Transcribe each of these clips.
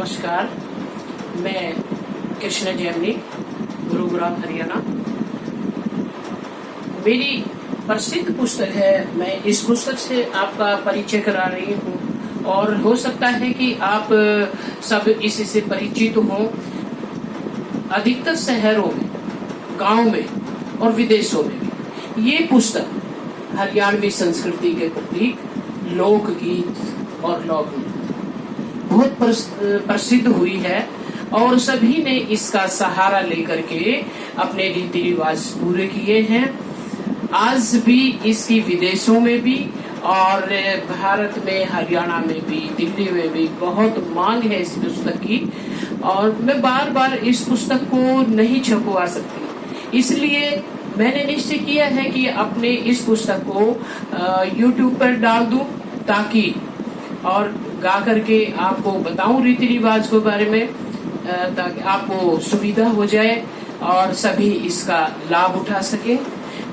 नमस्कार, मैं कृष्णा जैमिनी, गुरुग्राम हरियाणा। मेरी प्रसिद्ध पुस्तक है, मैं इस पुस्तक से आपका परिचय करा रही हूँ और हो सकता है कि आप सब इसी से परिचित हों। अधिकतर शहरों में, गांव में और विदेशों में भी ये पुस्तक हरियाणवी संस्कृति के प्रतीक लोकगीत और लोकगीत बहुत प्रसिद्ध हुई है और सभी ने इसका सहारा लेकर के अपने रीति रिवाज पूरे किए हैं। आज भी इसकी विदेशों में भी और भारत में, हरियाणा में भी, दिल्ली में भी बहुत मांग है इस पुस्तक की और मैं बार बार इस पुस्तक को नहीं छपवा सकती, इसलिए मैंने निश्चय किया है कि अपने इस पुस्तक को YouTube पर डाल दूं ताकि और गा करके आपको बताऊं रीति रिवाज के बारे में, ताकि आपको सुविधा हो जाए और सभी इसका लाभ उठा सके।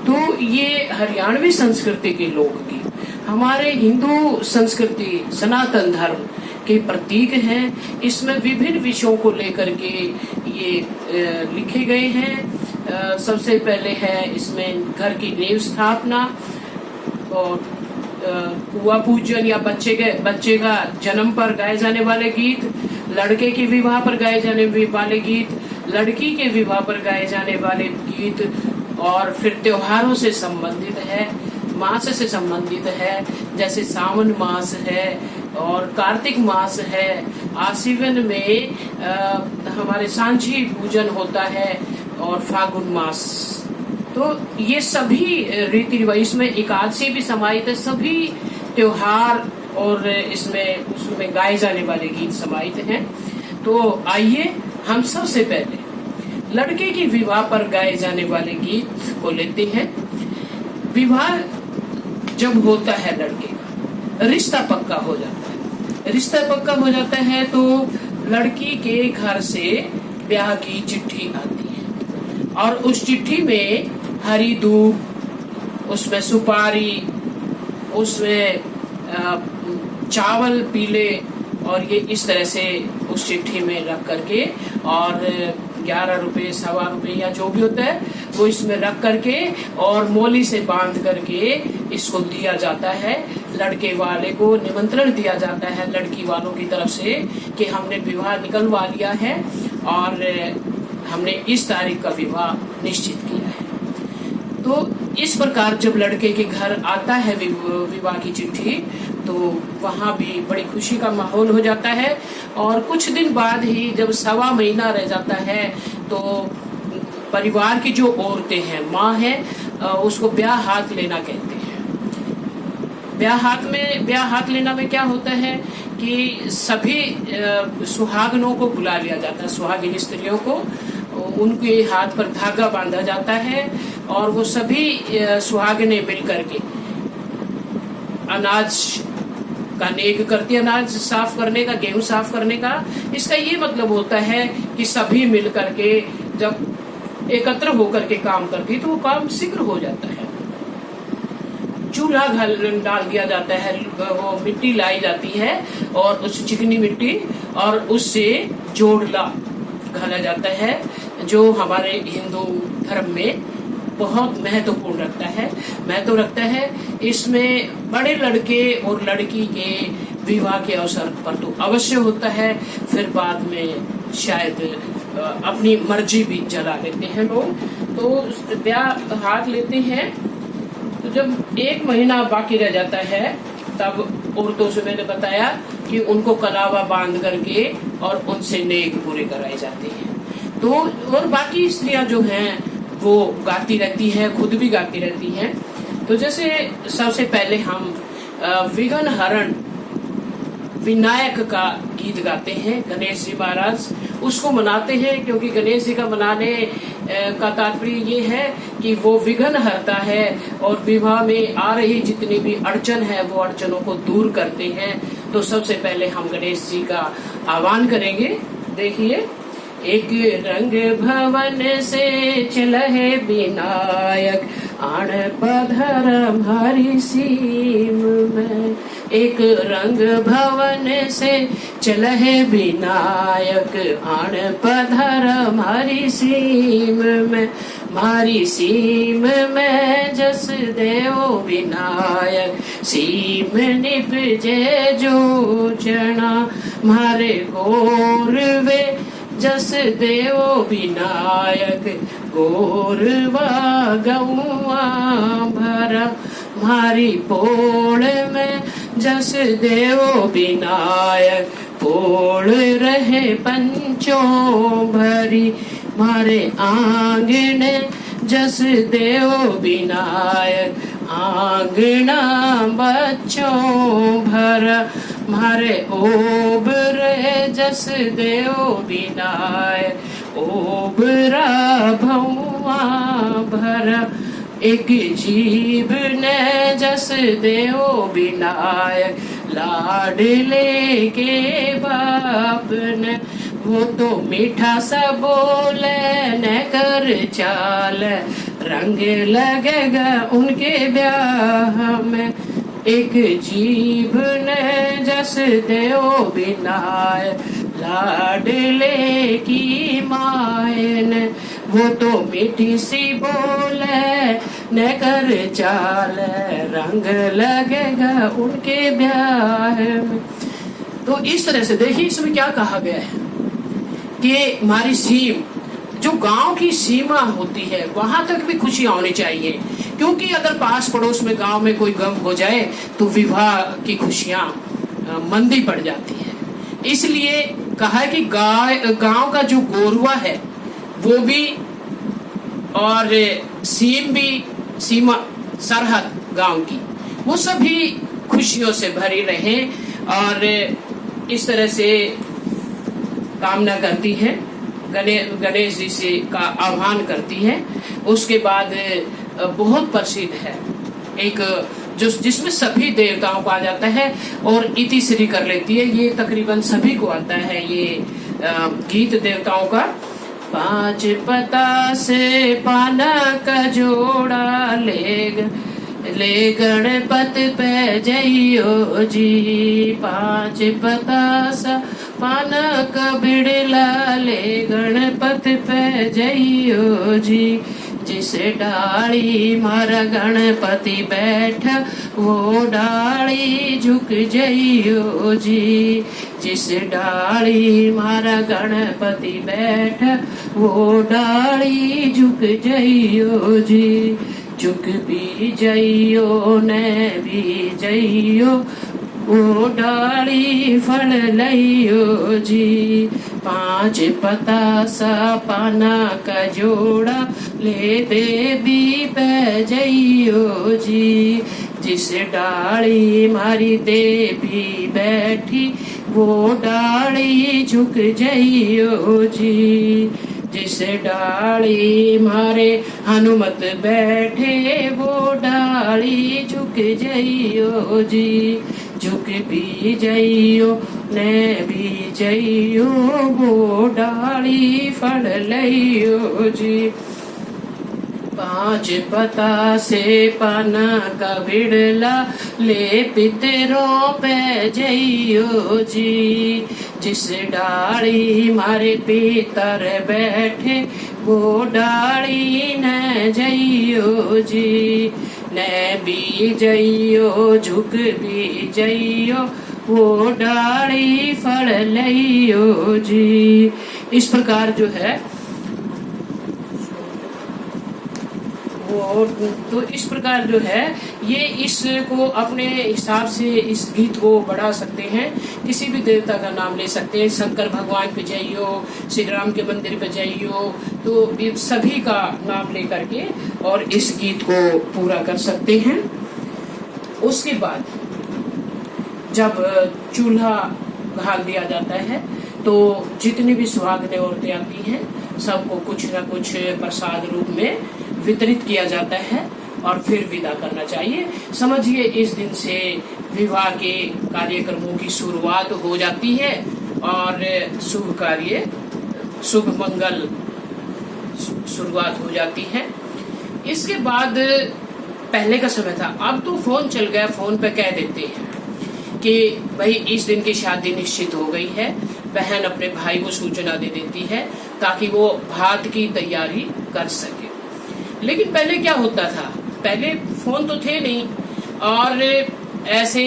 तो ये हरियाणवी संस्कृति के लोकगीत हमारे हिंदू संस्कृति, सनातन धर्म के प्रतीक हैं। इसमें विभिन्न विषयों को लेकर के ये लिखे गए हैं। सबसे पहले है इसमें घर की नींव स्थापना और कुआं पूजन या बच्चे का जन्म पर गाए जाने वाले गीत, लड़के के विवाह पर गाए जाने वाले गीत, लड़की के विवाह पर गाए जाने वाले गीत और फिर त्योहारों से संबंधित है, मास से संबंधित है, जैसे सावन मास है और कार्तिक मास है। आश्विन में हमारे सांझी पूजन होता है और फागुन मास। तो ये सभी रीति रिवाज, इसमें एकादशी भी समाहित है, सभी त्योहार और इसमें उसमें गाए जाने वाले गीत समाहित हैं। तो आइए हम सबसे पहले लड़के की विवाह पर गाए जाने वाले गीत को लेते हैं। विवाह जब होता है लड़के का, रिश्ता पक्का हो जाता है। रिश्ता पक्का हो जाता है तो लड़की के घर से ब्याह की चिट्ठी आती है और उस चिट्ठी में हरी दूब, उसमें सुपारी, उसमें चावल पीले और ये इस तरह से उस चिट्ठी में रख करके और 11 रुपए, सवा रुपए या जो भी होता है वो इसमें रख करके और मोली से बांध करके इसको दिया जाता है। लड़के वाले को निमंत्रण दिया जाता है लड़की वालों की तरफ से कि हमने विवाह निकलवा लिया है और हमने इस तारीख का विवाह निश्चित किया है। तो इस प्रकार जब लड़के के घर आता है विवाह की चिट्ठी, तो वहाँ भी बड़ी खुशी का माहौल हो जाता है और कुछ दिन बाद ही जब सवा महीना रह जाता है तो परिवार की जो औरतें हैं, माँ है, उसको ब्याह हाथ लेना कहते हैं। ब्याह हाथ लेना में क्या होता है कि सभी सुहागनों को बुला लिया जाता है, सुहागिन स्त्रियों को, उनके हाथ पर धागा बांधा जाता है और वो सभी सुहागिनें मिलकर के अनाज का नेग करती है, अनाज साफ करने का, गेहूं साफ करने का। इसका ये मतलब होता है कि सभी मिलकर के जब एकत्र होकर के काम करती तो वो काम शीघ्र हो जाता है। चूल्हा डाल दिया जाता है, वो मिट्टी लाई जाती है और उस चिकनी मिट्टी और उससे जोड़ला घाला जाता है, जो हमारे हिंदू धर्म में बहुत महत्वपूर्ण रखता है। इसमें बड़े लड़के और लड़की के विवाह के अवसर पर तो अवश्य होता है, फिर बाद में शायद अपनी मर्जी भी चला लेते हैं लोग। तो ब्याह हाथ लेते हैं तो जब 1 महीना बाकी रह जाता है तब औरतों से मैंने बताया कि उनको कलावा बांध करके और उनसे नेक पूरे कराए जाते हैं। तो और बाकी स्त्रियां जो हैं वो गाती रहती हैं, खुद भी गाती रहती हैं। तो जैसे सबसे पहले हम विघ्न हरण विनायक का गीत गाते हैं, गणेश जी महाराज उसको मनाते हैं, क्योंकि गणेश जी का मनाने का तात्पर्य ये है कि वो विघ्न हरता है और विवाह में आ रही जितनी भी अड़चन है वो अड़चनों को दूर करते हैं। तो सबसे पहले हम गणेश जी का आह्वान करेंगे। देखिए, एक रंग भवन से चलहे विनायक, आण पधर हमारी सीम में। एक रंग भवन से चलहे विनायक, आण पधर हमारी सीम में। मारी सीम में जस देव विनायक, सीम निपजे जो चना। मारे गौरवे जस देव विनायक, गौरवा गौआ भरा। मारी पोड़ में जस देव विनायक, पोड़ रहे पंचों भरी। मारे आंगन जस देव विनायक, आंगना बच्चों भरा। मारे ओबरे जस देव विनायक, ओबरा भौआ भरा। एक जीव ने जस देव विनायक, लाडले के बाप ने। वो तो मीठा सा बोले न कर चाल, रंग लगेगा उनके ब्याह में। एक जीव ने जस देव विनायक, लाडले की मायन। वो तो मीठी सी बोले न कर चाल, रंग लगेगा उनके ब्याह में। तो इस तरह से देखिए इसमें क्या कहा गया है कि हमारी सीम, जो गांव की सीमा होती है वहां तक भी खुशियां होनी चाहिए, क्योंकि अगर पास पड़ोस में गांव में कोई गम हो जाए तो विवाह की खुशियां मंदी पड़ जाती है। इसलिए कहा है कि गांव का जो गोरुआ है वो भी और सीम भी, सीमा सरहद गांव की, वो सभी खुशियों से भरी रहे। और इस तरह से कामना करती है, गणेश जी से का आह्वान करती है। उसके बाद बहुत प्रसिद्ध है एक जो जिसमें सभी देवताओं को आ जाता है और इतिश्री कर लेती है। ये तकरीबन सभी को आता है ये गीत देवताओं का। पांच पता से पाना का जोड़ा ले गणपति पे जइयो जी। पांच पता सा पाना का बिड़ला ले गणपति पे जइयो जी। जिस डाली मारा गणपति बैठा वो डाली झुक जइयो जी। जिस डाली मारा गणपति बैठा वो डाली झुक जइयो जी। झुक भी जइयो ने भी जइयो वो डाली फल लइयो जी। पांच पता सा पाना का जोड़ा ले देवी पे जइयो जी। जिस डाली मारी देवी बैठी वो डाली झुक जइयो जी। जिस डाली मारे हनुमत बैठे वो डाली झुक जइयो जी। झुक भी जइयो ने भी जइयो वो डाली फल लइयो जी। पांच पता से पाना का बिड़ला ले पितरों पे जइयो जी। जिस डाली मारे पितर बैठे वो डाली न जइयो जी। न भी जइयो झुक भी जइयो वो डाली फल लइयो जी। इस प्रकार जो है वो, तो इस प्रकार जो है ये इसको अपने हिसाब से इस गीत को बढ़ा सकते हैं। किसी भी देवता का नाम ले सकते हैं, शंकर भगवान पे जाइयो, श्री राम के मंदिर पे जाइयो, तो सभी का नाम लेकर के और इस गीत को पूरा कर सकते हैं। उसके बाद जब चूल्हा घाल दिया जाता है तो जितनी भी सुहागनें औरतें आती हैं सबको कुछ न कुछ प्रसाद रूप में वितरित किया जाता है और फिर विदा करना चाहिए। समझिए इस दिन से विवाह के कार्यक्रमों की शुरुआत हो जाती है और शुभ कार्य, शुभ मंगल शुरुआत हो जाती है। इसके बाद पहले का समय था, अब तो फोन चल गया, फोन पे कह देते हैं कि भाई इस दिन की शादी निश्चित हो गई है, बहन अपने भाई को सूचना दे देती है ताकि वो भात की तैयारी कर सके। लेकिन पहले क्या होता था, पहले फोन तो थे नहीं, और ऐसे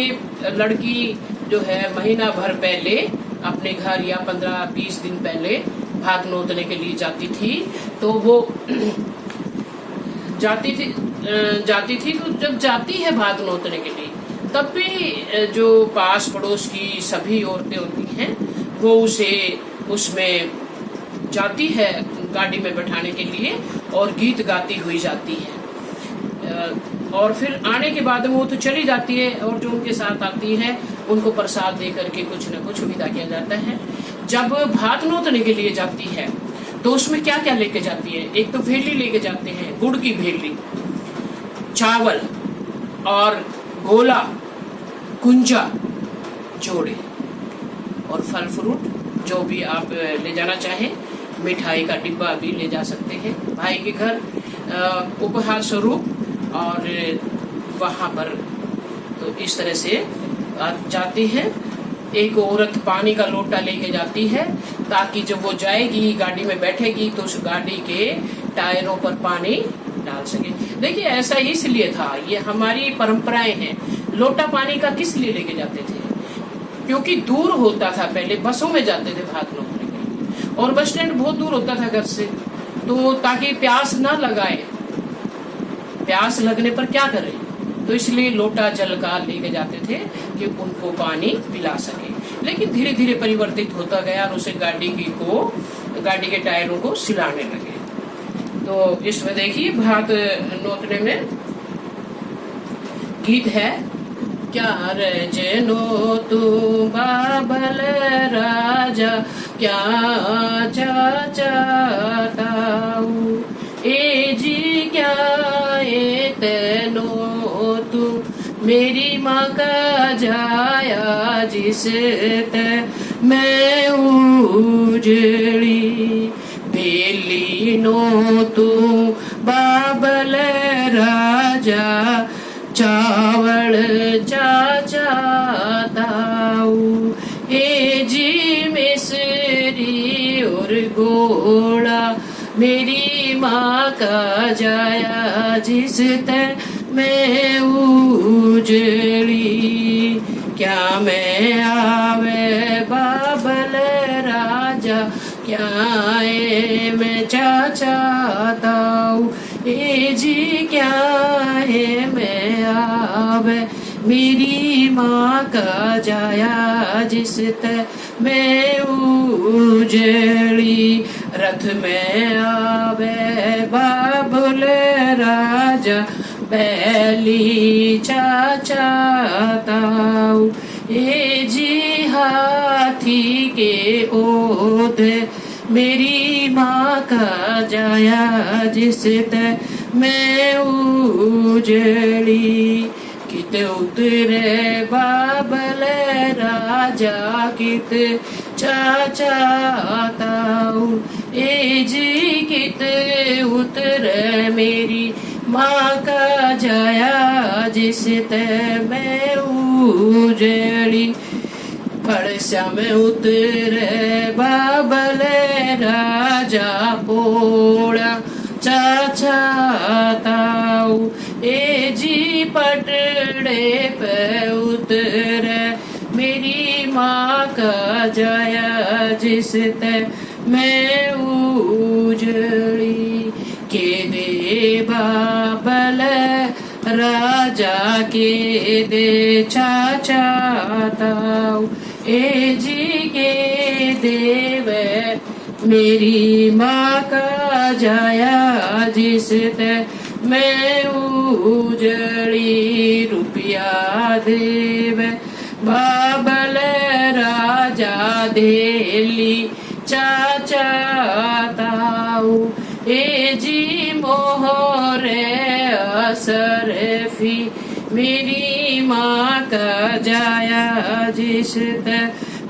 लड़की जो है महीना भर पहले अपने घर या 15-20 दिन पहले भात नोतने के लिए जाती थी। तो वो जाती थी तो जब जाती है भात नोतने के लिए, तब भी जो पास पड़ोस की सभी औरतें होती हैं वो उसे उसमें जाती है गाड़ी में बैठाने के लिए और गीत गाती हुई जाती है। और फिर आने के बाद वो तो चली जाती है, और जो उनके साथ आती है उनको प्रसाद दे करके कुछ न कुछ विदा किया जाता है। जब भात नोतने के लिए जाती है तो उसमें क्या क्या लेके जाती है, एक तो भेली लेके जाते हैं, गुड़ की भेली, चावल और गोला, कुंजा, जोड़े और फल फ्रूट जो भी आप ले जाना चाहें, मिठाई का डिब्बा भी ले जा सकते हैं भाई के घर उपहार स्वरूप। और वहां पर तो इस तरह से जाती है। एक औरत पानी का लोटा लेके जाती है ताकि जब वो जाएगी गाड़ी में बैठेगी तो उस गाड़ी के टायरों पर पानी डाल सके। देखिए ऐसा इसलिए था, ये हमारी परंपराएं हैं। लोटा पानी का किस लिए लेके जाते थे, क्योंकि दूर होता था, पहले बसों में जाते थे भात नोतने के लिए, और बस स्टैंड बहुत दूर होता था घर से, तो ताकि प्यास ना लगाए, प्यास लगने पर क्या करें, तो इसलिए लोटा जल का लेके जाते थे कि उनको पानी पिला सके। लेकिन धीरे धीरे परिवर्तित होता गया और उसे गाड़ी के टायरों को सिलाने लगे। तो इसमें देखिए भात नोतने में गीत है, क्या रजनो तू बाबल राजा, क्या चाचाताऊ ए जी, क्या ए तेनो तू मेरी माँ का जाया जिस ते मैं उजड़ी, बेली नो तू बाबल राजा, चावल चाचा ताऊ ए जी, मिसरी और गोड़ा मेरी माँ का जाया जिस ते मैं उजड़ी, क्या मैं आवे बाबल राजा, क्या है मैं चाचा ताऊ ए जी, क्या है मैं आवे मेरी माँ का जाया जिस ते मैं उजड़ी, रथ में आवे बाबुल राजा, बैली चाचा ताऊ ए जी, हाथी के ओद मेरी माँ का जाया जिस ते मैं उजड़ी, कित उतरे बाबल राजा, कित चाचा ताऊ ए जी, कित उतरे मेरी माँ का जाया जिस ते मैं उजड़ी, फड़सा में उतरे बाबल राजा, पोड़ा चाचा ताऊ ए जी, पटड़े पे उतरे मेरी माँ का जाया जिस ते मैं उजड़ी, के दे बाबल राजा, के दे चाचा ताऊ ए जी, के देवे मेरी माँ का जाया जिस ते मैं उजड़ी, रुपया देवे बाबल राजा, देली चाचा ताऊ ए जी, मोहरे असरफी मेरी माँ का जाया जिस ते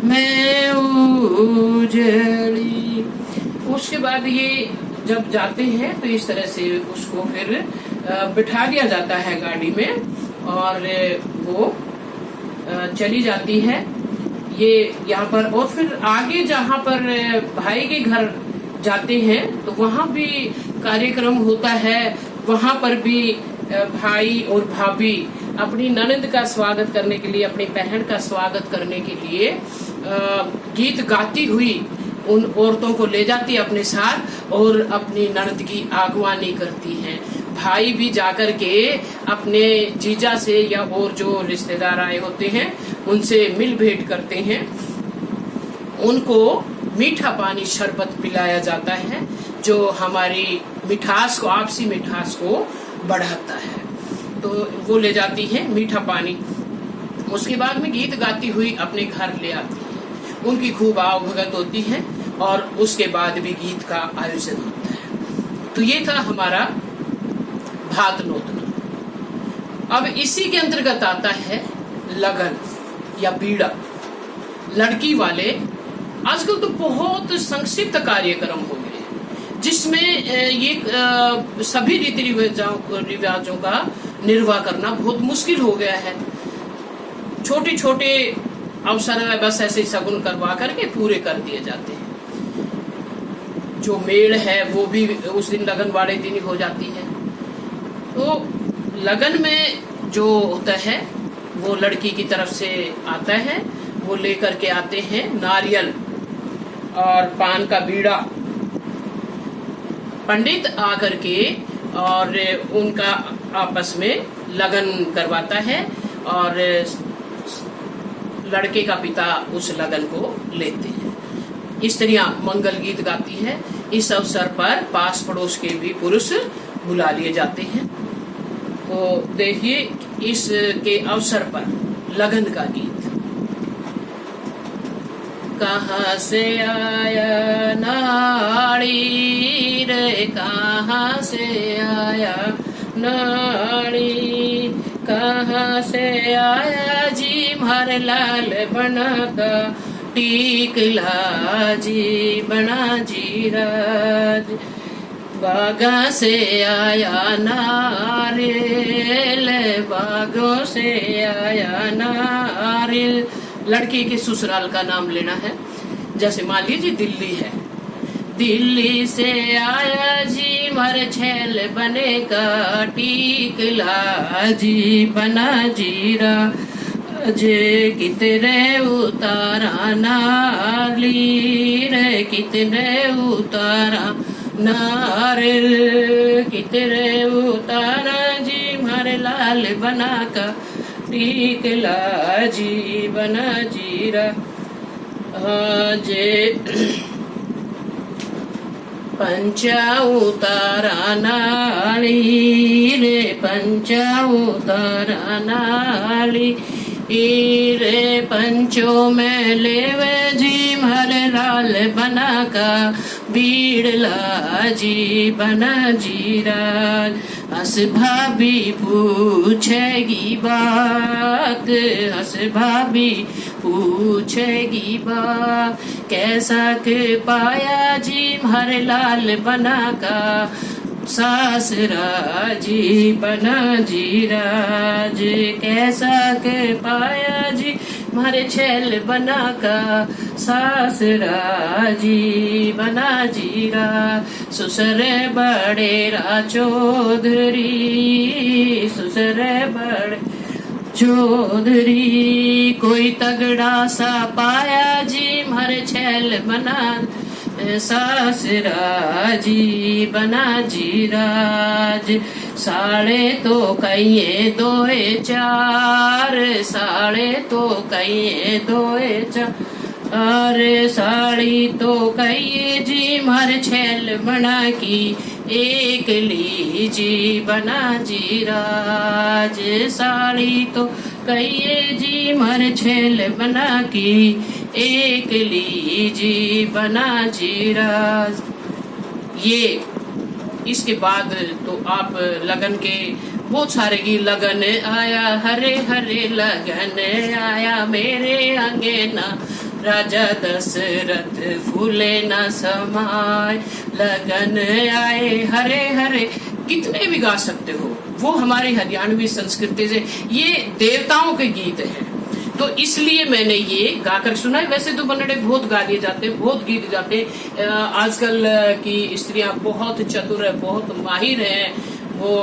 मैं उजड़ी। उसके बाद ये जब जाते हैं तो इस तरह से उसको फिर बिठा दिया जाता है गाड़ी में और वो चली जाती है ये यहाँ पर। और फिर आगे जहाँ पर भाई के घर जाते हैं तो वहाँ भी कार्यक्रम होता है। वहाँ पर भी भाई और भाभी अपनी ननद का स्वागत करने के लिए, अपनी बहन का स्वागत करने के लिए गीत गाती हुई उन औरतों को ले जाती है अपने साथ और अपनी ननद की आगवानी करती हैं। भाई भी जाकर के अपने जीजा से या और जो रिश्तेदार आए होते हैं उनसे मिल भेंट करते हैं। उनको मीठा पानी शरबत पिलाया जाता है जो हमारी मिठास को, आपसी मिठास को बढ़ाता है। तो वो ले जाती है मीठा पानी। उसके बाद में गीत गाती हुई अपने घर ले आती है। उनकी खूब आवभगत होती है और उसके बाद भी गीत का आयोजन होता है। तो ये था हमारा भात नोतना। अब इसी के अंतर्गत आता है लगन या बीड़ा। लड़की वाले आजकल तो बहुत संक्षिप्त कार्यक्रम हो गए जिसमें ये सभी रीति रिवाजों का निर्वाह करना बहुत मुश्किल हो गया है। छोटे छोटे अवसर में बस ऐसे शगुन करवा करके पूरे कर दिए जाते हैं। जो मेल है वो भी उस दिन लगन वाले दिन ही हो जाती है। तो लगन में जो होता है वो लड़की की तरफ से आता है। वो लेकर के आते हैं नारियल और पान का बीड़ा। पंडित आकर के और उनका आपस में लगन करवाता है और लड़के का पिता उस लगन को लेते हैं। स्त्रियां मंगल गीत गाती है। इस अवसर पर पास पड़ोस के भी पुरुष बुला लिए जाते हैं। तो देखिए इसके अवसर पर लगन का गीत। कहाँ से आया नाड़ी रे, कहाँ से आया नाड़ी, कहाँ से आया जी मारे लाल बना का टीकला जी बना जी राज। बागा से आया नारियल, बागों से आया नारियल। लड़की के ससुराल का नाम लेना है। जैसे मान लीजिए दिल्ली है, दिल्ली से आया जी मर छैल बने का टीकला जी बना जीरा जे। कितने उतारा नाली रे, कितने उतारा नारियल, कितने उतारा जी मारे लाल बना का टीकला जी बना जीरा जे। पंचा उतारा नाली रे, पंचा उतारा नाली रे। पंचों में लेवे जी मारे लाल बना का बीड़ला जी बना जीरा। हस भाभी पूछेगी बात, हस भाभी पूछेगी बात। कैसा के पाया जी मारे लाल बना का सासरा जी बना जीराज। कैसा के पाया जी मारे छैल बना का सासरा जी बना जीरा। ससुरे बड़ेरा चौधरी, ससुरे बड़े चौधरी। कोई तगड़ा सा पाया जी मारे छैल बना सासरा जी बना जीराज। साढ़े तो कहिए दोए चार, साढ़े तो कहिए दोए चार। साड़ी तो कहिए जी मार छैल बना की एक लीजी बना जीराज। साड़ी तो कहिए जी मार छैल बना की एक लीजी बना जीराज। ये इसके बाद तो आप लगन के बहुत सारे की लगन आया हरे हरे लगन आया मेरे अंगेना राजा दशरथ फूले न समाय, लगन आए हरे हरे, कितने भी गा सकते हो। वो हमारी हरियाणवी संस्कृति से, ये देवताओं के गीत हैं, तो इसलिए मैंने ये गाकर सुना है। वैसे तो बन्नड़े बहुत गा दिए जाते हैं, बहुत गीत जाते हैं। आजकल की स्त्रियां बहुत चतुर है, बहुत माहिर हैं वो।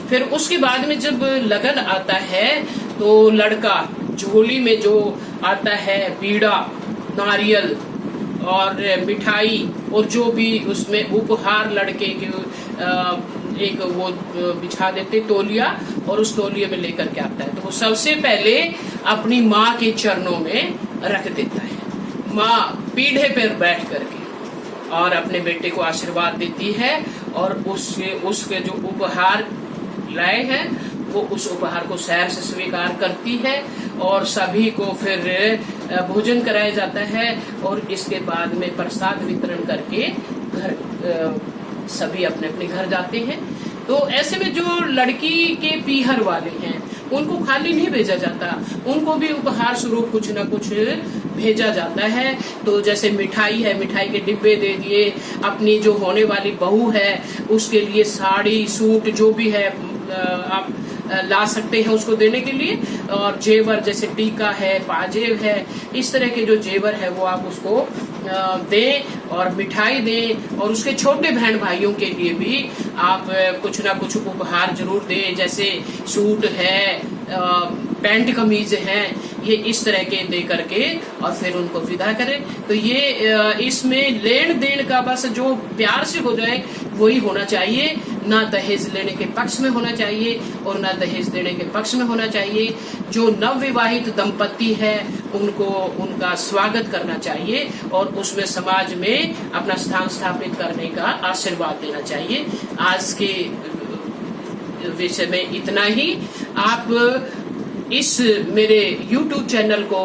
फिर उसके बाद में जब लगन आता है तो लड़का झोली में जो आता है बीड़ा, नारियल और मिठाई और जो भी उसमें उपहार लड़के के एक वो बिछा देते तौलिया, और उस तौलिए में लेकर के आता है। तो वो सबसे पहले अपनी माँ के चरणों में रख देता है। माँ पीढ़े पर बैठ करके और अपने बेटे को आशीर्वाद देती है, और उसके जो उपहार लाए हैं वो उस उपहार को सैर से स्वीकार करती है, और सभी को फिर भोजन कराया जाता है, और इसके बाद में प्रसाद वितरण करके घर सभी अपने अपने घर जाते हैं। तो ऐसे में जो लड़की के पीहर वाले हैं उनको खाली नहीं भेजा जाता, उनको भी उपहार स्वरूप कुछ न कुछ भेजा जाता है। तो जैसे मिठाई है, मिठाई के डिब्बे दे दिए, अपनी जो होने वाली बहू है उसके लिए साड़ी सूट जो भी है आप ला सकते हैं उसको देने के लिए, और जेवर जैसे टीका है, पाजेब है, इस तरह के जो जेवर है वो आप उसको दें और मिठाई दें। और उसके छोटे बहन भाइयों के लिए भी आप कुछ ना कुछ उपहार जरूर दें, जैसे सूट है, पैंट कमीज है, ये इस तरह के दे करके और फिर उनको विदा करें। तो ये इसमें लेन देन का बस जो प्यार से हो जाए वही होना चाहिए, ना दहेज लेने के पक्ष में होना चाहिए और ना दहेज देने के पक्ष में होना चाहिए। जो नवविवाहित दंपति है उनको उनका स्वागत करना चाहिए और उसमें समाज में अपना स्थान स्थापित करने का आशीर्वाद देना चाहिए। आज के विषय में इतना ही। आप इस मेरे YouTube चैनल को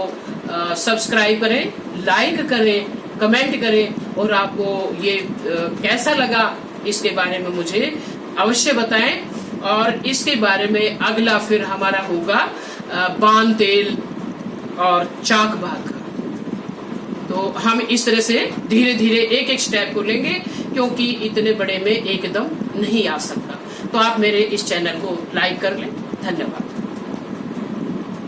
सब्सक्राइब करें, लाइक करें, कमेंट करें, और आपको ये कैसा लगा इसके बारे में मुझे अवश्य बताएं। और इसके बारे में अगला फिर हमारा होगा पान तेल और चाक भाग। तो हम इस तरह से धीरे धीरे एक एक स्टेप को लेंगे, क्योंकि इतने बड़े में एकदम नहीं आ सकता। तो आप मेरे इस चैनल को लाइक कर लें। धन्यवाद।